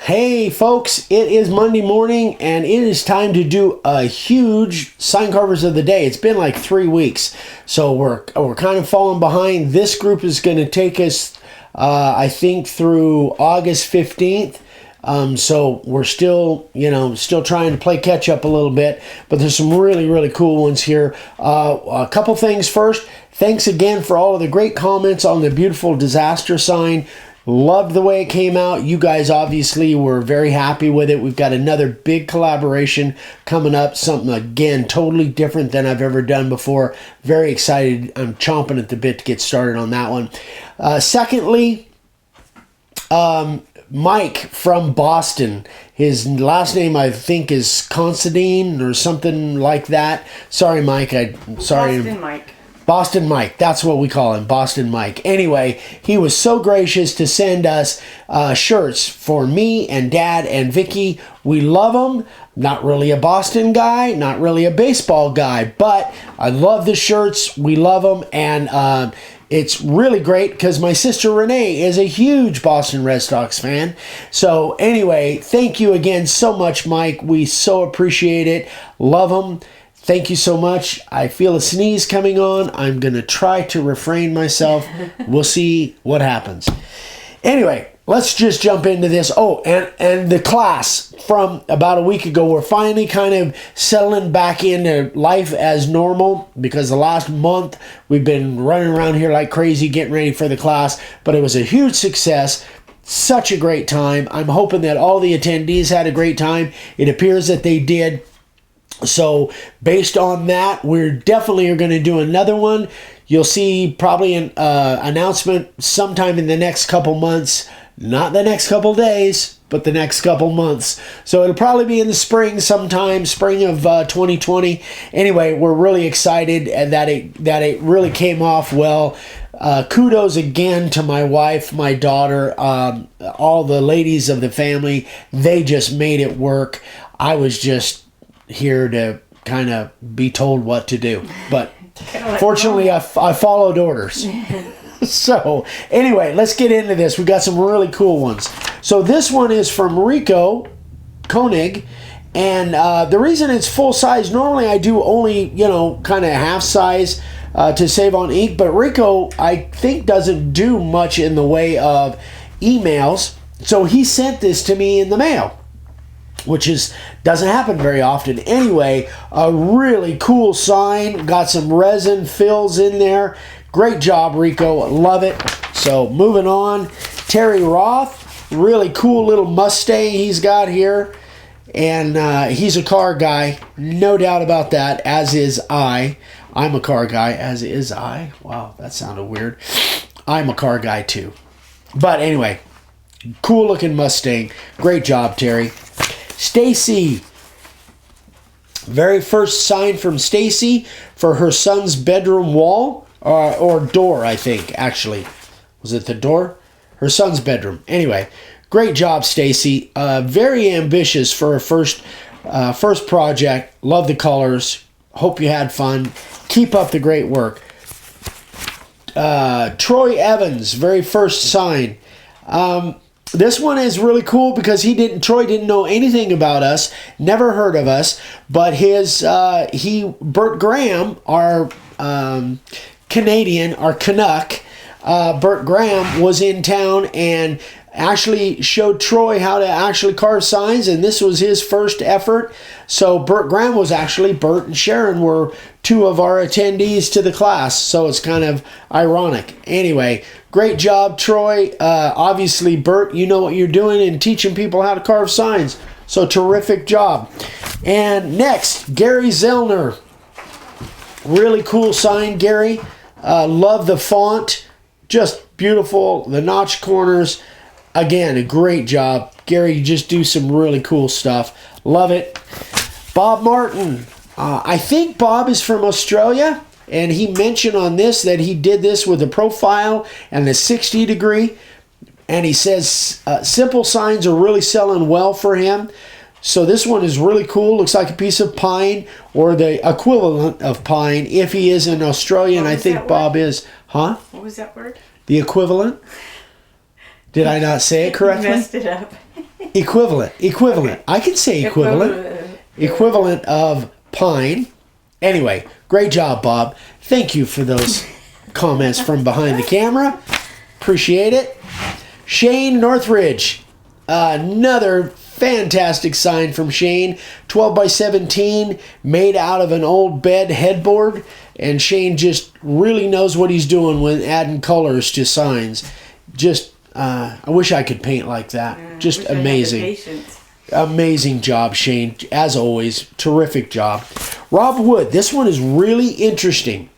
Hey folks, it is Monday morning and it is time to do a huge sign carvers of the day. It's been like 3 weeks, so we're kind of falling behind. This group is going to take us, I think, through August 15th. So we're still trying to play catch up a little bit, but there's some really cool ones here. A couple things first. Thanks again for all of the great comments on the beautiful disaster sign. Loved the way it came out. You guys obviously were very happy with it. We've got another big collaboration coming up. Something, again, totally different than I've ever done before. Very excited. I'm chomping at the bit to get started on that one. Secondly, Mike from Boston. His last name, I think, is Considine or something like that. Sorry, Mike. Boston Mike. Boston Mike, that's what we call him, Boston Mike. Anyway, he was so gracious to send us shirts for me and Dad and Vicky. We love them. Not really a Boston guy, not really a baseball guy, but I love the shirts. We love them, and it's really great because my sister Renee is a huge Boston Red Sox fan. So anyway, thank you again so much, Mike. We so appreciate it. Love them. Thank you so much. I feel a sneeze coming on. I'm going to try to refrain myself. We'll see what happens. Anyway, let's just jump into this. Oh, and the class from about a week ago, we're finally kind of settling back into life as normal because the last month we've been running around here like crazy getting ready for the class, but it was a huge success. Such a great time. I'm hoping that all the attendees had a great time. It appears that they did. So based on that, we're definitely going to do another one. You'll see probably an announcement sometime in the next couple months. Not the next couple days, but the next couple months. So it'll probably be in the spring sometime, spring of 2020. Anyway, we're really excited that it really came off well. Kudos again to my wife, my daughter, all the ladies of the family. They just made it work. I was just here to kind of be told what to do, but fortunately I followed orders. So anyway, let's get into this. We got some really cool ones. So this one is from Rico Koenig, and the reason it's full size, normally I do only kind of half size to save on ink, but Rico I think doesn't do much in the way of emails, so he sent this to me in the mail, which doesn't happen very often. Anyway, a really cool sign. Got some resin fills in there. Great job, Rico. Love it. So moving on. Terry Roth. Really cool little Mustang he's got here. And he's a car guy. No doubt about that, as is I. I'm a car guy, as is I. Wow, that sounded weird. I'm a car guy too. But anyway, cool looking Mustang. Great job, Terry. Stacy, very first sign from Stacy for her son's bedroom wall or door, I think, actually. Was it the door? Her son's bedroom. Anyway, great job, Stacy. Very ambitious for her first project. Love the colors. Hope you had fun. Keep up the great work. Troy Evans, very first sign. This one is really cool because Troy didn't know anything about us, never heard of us, but Burt Graham, our Canadian, our Canuck, Burt Graham was in town and actually showed Troy how to actually carve signs, and this was his first effort. So Burt Graham was actually, Burt and Sharon were two of our attendees to the class, so it's kind of ironic. Anyway, great job, Troy. Obviously, Burt, you know what you're doing in teaching people how to carve signs, so terrific job. And next, Gary Zelner. Really cool sign, Gary. Love the font. Just beautiful. The notch corners. Again, a great job. Gary, you just do some really cool stuff. Love it. Bob Martin. I think Bob is from Australia, and he mentioned on this that he did this with a profile and the 60 degree, and he says simple signs are really selling well for him. So this one is really cool. Looks like a piece of pine or the equivalent of pine if he is an Australian. I think Bob is. Huh? What was that word? The equivalent? Did I not say it correctly? You messed it up. Equivalent. Okay. I can say equivalent. Equivalent of pine. Anyway, great job, Bob. Thank you for those comments from behind the camera. Appreciate it. Shane Northridge. Another fantastic sign from Shane. 12 by 17, made out of an old bed headboard. And Shane just really knows what he's doing when adding colors to signs. Just, I wish I could paint like that. Just amazing. Amazing job, Shane. As always, terrific job. Rob Wood, this one is really interesting.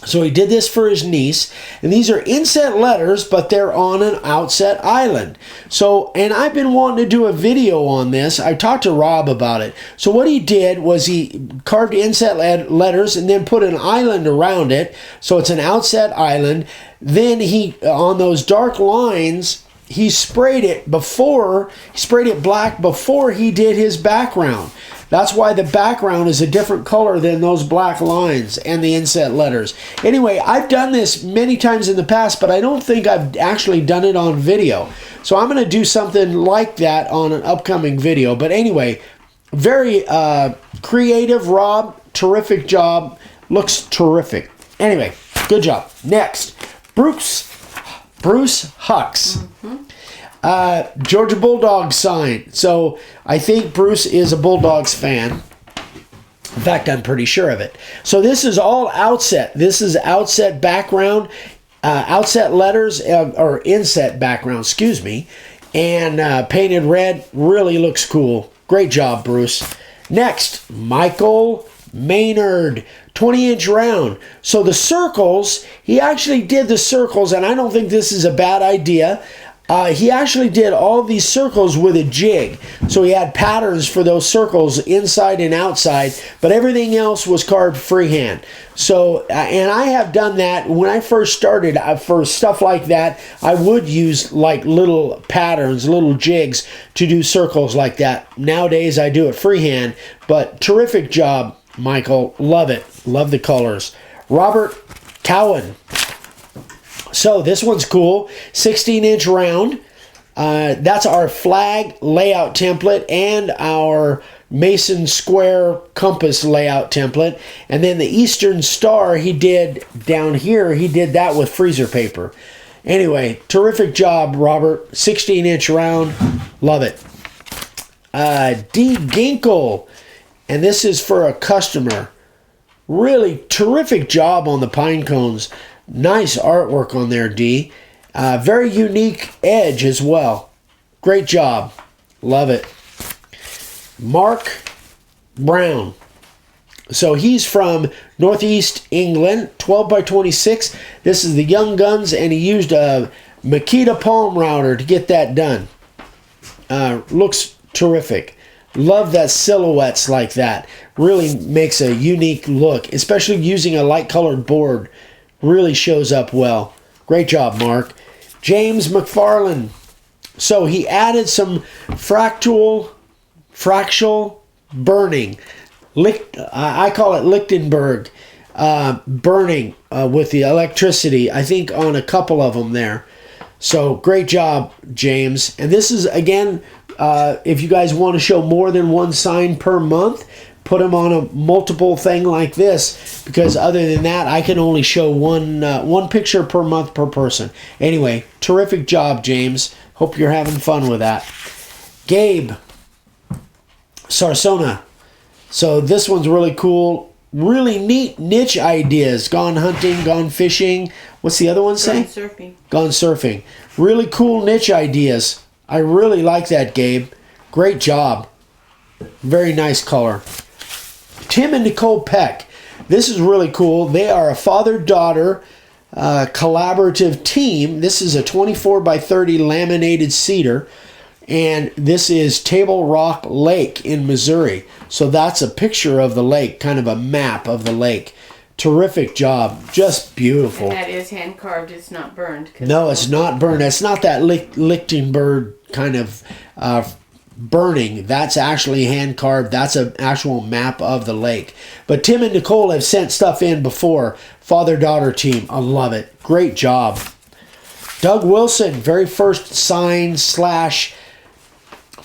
So he did this for his niece, and these are inset letters, but they're on an outset island. So, and I've been wanting to do a video on this. I talked to Rob about it. So what he did was he carved inset letters and then put an island around it. So it's an outset island. Then he, on those dark lines, he sprayed it black before he did his background. That's why the background is a different color than those black lines and the inset letters. Anyway, I've done this many times in the past, but I don't think I've actually done it on video. So I'm going to do something like that on an upcoming video. But anyway, very creative, Rob. Terrific job. Looks terrific. Anyway, good job. Next, Bruce Hucks. Georgia Bulldogs sign. So I think Bruce is a Bulldogs fan. In fact, I'm pretty sure of it. So this is all outset. This is outset background, outset letters, or inset background, excuse me. And painted red. Really looks cool. Great job, Bruce. Next, Michael Maynard, 20-inch round. So the circles, he actually did the circles, and I don't think this is a bad idea. He actually did all these circles with a jig. So he had patterns for those circles inside and outside, but everything else was carved freehand. So, and I have done that. When I first started, for stuff like that, I would use like little patterns, little jigs to do circles like that. Nowadays, I do it freehand, but terrific job, Michael. Love it. Love the colors. Robert Cowan. So this one's cool. 16-inch round. That's our flag layout template and our Mason square compass layout template. And then the Eastern Star he did down here, he did that with freezer paper. Anyway, terrific job, Robert. 16-inch round. Love it. D. Ginkle. And this is for a customer. Really terrific job on the pine cones. Nice artwork on there, D. Very unique edge as well. Great job. Love it. Marc Brown. So he's from Northeast England, 12 by 26. This is the Young Guns, and he used a Makita palm router to get that done. Looks terrific. Love that silhouettes like that. Really makes a unique look, especially using a light colored board. Really shows up well. Great job, Mark. James McFarlane. So he added some fractal burning. I call it Lichtenberg burning with the electricity. I think on a couple of them there. So great job, James. And this is, again, if you guys want to show more than one sign per month, put them on a multiple thing like this, because other than that, I can only show one picture per month per person. Anyway, terrific job, James. Hope you're having fun with that. Gabe Sona. So this one's really cool. Really neat niche ideas. Gone hunting, gone fishing. What's the other one say? Gone surfing. Gone surfing. Really cool niche ideas. I really like that, Gabe. Great job. Very nice color. Tim and Nicole Peck. This is really cool. They are a father-daughter collaborative team. This is a 24 by 30 laminated cedar. And this is Table Rock Lake in Missouri. So that's a picture of the lake, kind of a map of the lake. Terrific job. Just beautiful. And that is hand carved. It's not burned. No, it's not burned. It's not that Lichtenberg kind of burning. That's actually hand carved. That's an actual map of the lake. But Tim and Nicole have sent stuff in before. Father-daughter team. I love it. Great job. Doug Wilson, very first sign /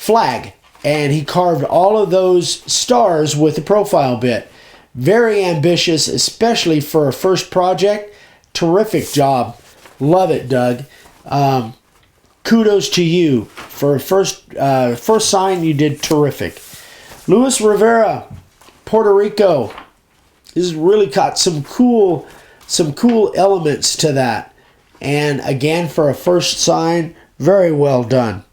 flag. And he carved all of those stars with the profile bit. Very ambitious, especially for a first project. Terrific job. Love it, Doug. Kudos to you for a first sign. You did terrific. Luis Rivera, Puerto Rico. This has really got some cool elements to that. And again, for a first sign, very well done.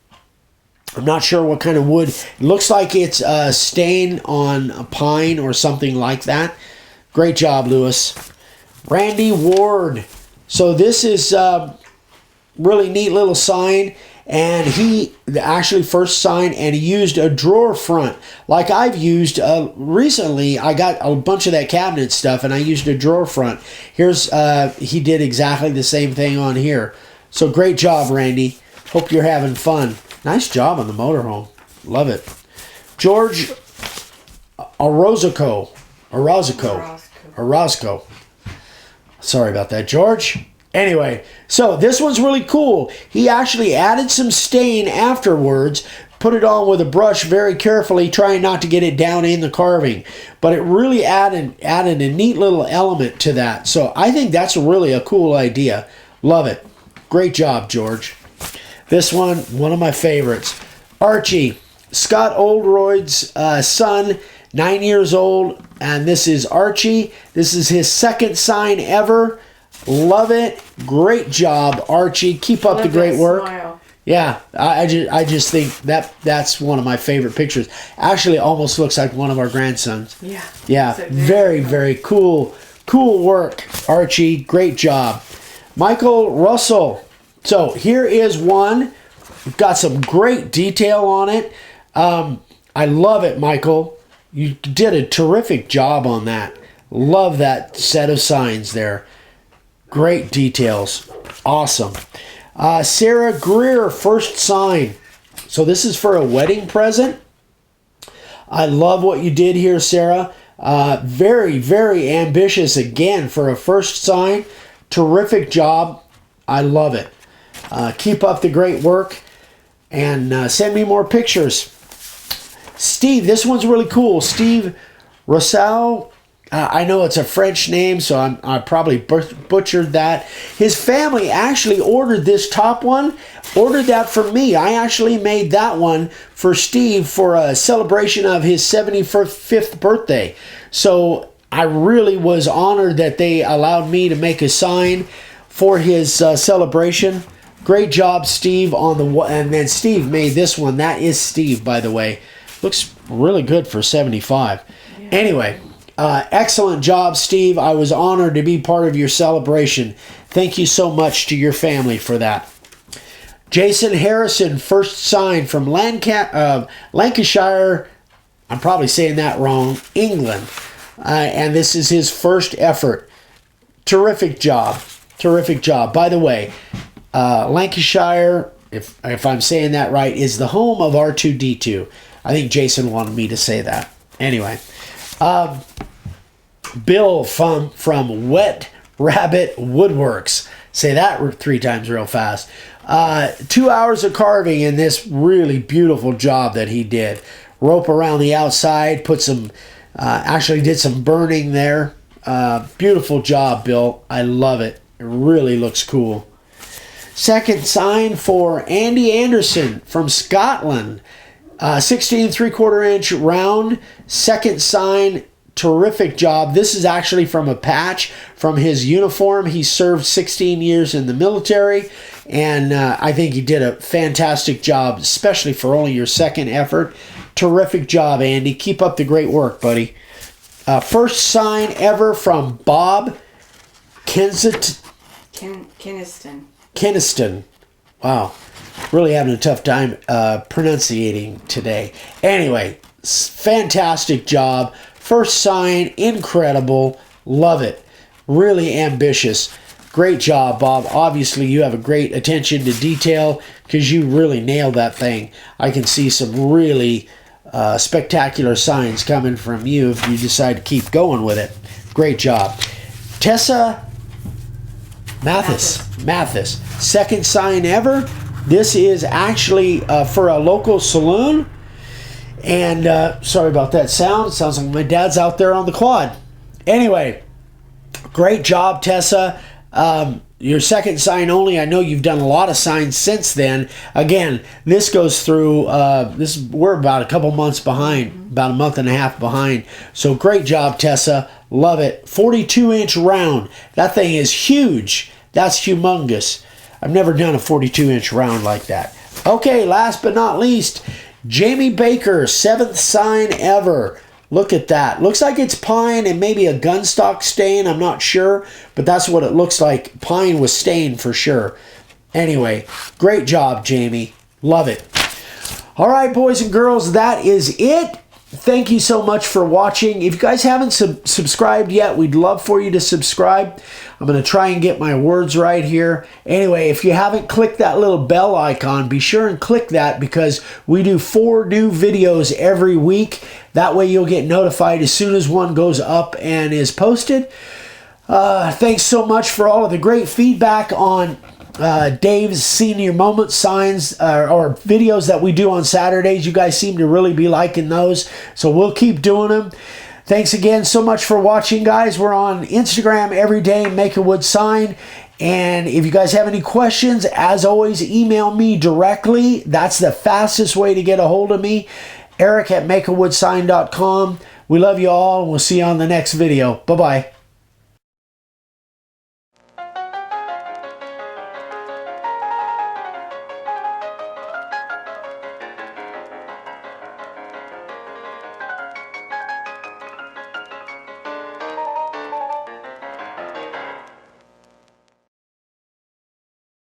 I'm not sure what kind of wood. It looks like it's a stain on a pine or something like that. Great job, Lewis. Randy Ward. So this is a really neat little sign. And he actually first signed, and he used a drawer front. Like I've used recently. I got a bunch of that cabinet stuff, and I used a drawer front. Here's, he did exactly the same thing on here. So great job, Randy. Hope you're having fun. Nice job on the motorhome. Love it. George Orozco. Sorry about that, George. Anyway, so this one's really cool. He actually added some stain afterwards, put it on with a brush very carefully, trying not to get it down in the carving. But it really added a neat little element to that. So I think that's really a cool idea. Love it. Great job, George. This one of my favorites. Archie, Scott Oldroyd's son, 9 years old. And this is Archie. This is his second sign ever. Love it. Great job, Archie. Keep up the great work. Smile. Yeah, I just think that's one of my favorite pictures. Actually, it almost looks like one of our grandsons. Yeah. Yeah, very cool. Cool work, Archie. Great job. Michael Russell. So here is one. We've got some great detail on it. I love it, Michael. You did a terrific job on that. Love that set of signs there. Great details. Awesome. Sarah Grier, first sign. So this is for a wedding present. I love what you did here, Sarah. Very ambitious again for a first sign. Terrific job. I love it. Keep up the great work and send me more pictures. Steve, this one's really cool. Steve Rossau. I know it's a French name, so I probably butchered that. His family actually ordered this top one, ordered that for me. I actually made that one for Steve for a celebration of his 75th birthday. So I really was honored that they allowed me to make a sign for his celebration. Great job, Steve, on the and then Steve made this one. That is Steve, by the way. Looks really good for 75. Yeah. Anyway, excellent job, Steve. I was honored to be part of your celebration. Thank you so much to your family for that. Jason Harrison, first sign from Lancashire. I'm probably saying that wrong. England. And this is his first effort. Terrific job. Terrific job. By the way, Lancashire, if I'm saying that right, is the home of R2-D2. I think Jason wanted me to say that. Anyway, Bill from Wet Rabbit Woodworks. Say that 3 times real fast. 2 hours of carving in this really beautiful job that he did. Rope around the outside, put some, actually did some burning there. Beautiful job, Bill. I love it. It really looks cool. Second sign for Andy Anderson from Scotland. 16 3/4 inch round. Second sign, terrific job. This is actually from a patch from his uniform. He served 16 years in the military, and I think he did a fantastic job, especially for only your second effort. Terrific job, Andy. Keep up the great work, buddy. First sign ever from Bob Kenaston. Wow. Really having a tough time pronunciating today. Anyway, fantastic job. First sign, incredible. Love it. Really ambitious. Great job, Bob. Obviously, you have a great attention to detail because you really nailed that thing. I can see some really spectacular signs coming from you if you decide to keep going with it. Great job. Tessa Mathis. Second sign ever. This is actually for a local saloon. And sorry about that sound. It sounds like my dad's out there on the quad. Anyway, great job, Tessa. Your second sign only. I know you've done a lot of signs since then. Again, this goes through, we're about a couple months behind, about a month and a half behind. So great job, Tessa. Love it. 42-inch round. That thing is huge. That's humongous. I've never done a 42-inch round like that. Okay, last but not least, Jamie Baker, 7th sign ever. Look at that. Looks like it's pine and maybe a gunstock stain. I'm not sure, but that's what it looks like. Pine was stained for sure. Anyway, great job, Jamie. Love it. All right, boys and girls, that is it. Thank you so much for watching. If you guys haven't subscribed yet, we'd love for you to subscribe. I'm going to try and get my words right here. Anyway, if you haven't clicked that little bell icon, be sure and click that because we do 4 new videos every week. That way you'll get notified as soon as one goes up and is posted. Thanks so much for all of the great feedback on Dave's Senior Moment signs or videos that we do on Saturdays. You guys seem to really be liking those, so we'll keep doing them. Thanks again so much for watching, guys. We're on Instagram every day, Make a Wood Sign. And if you guys have any questions, as always, email me directly. That's the fastest way to get a hold of me. Eric@makeawoodsign.com. We love you all, and we'll see you on the next video. Bye-bye.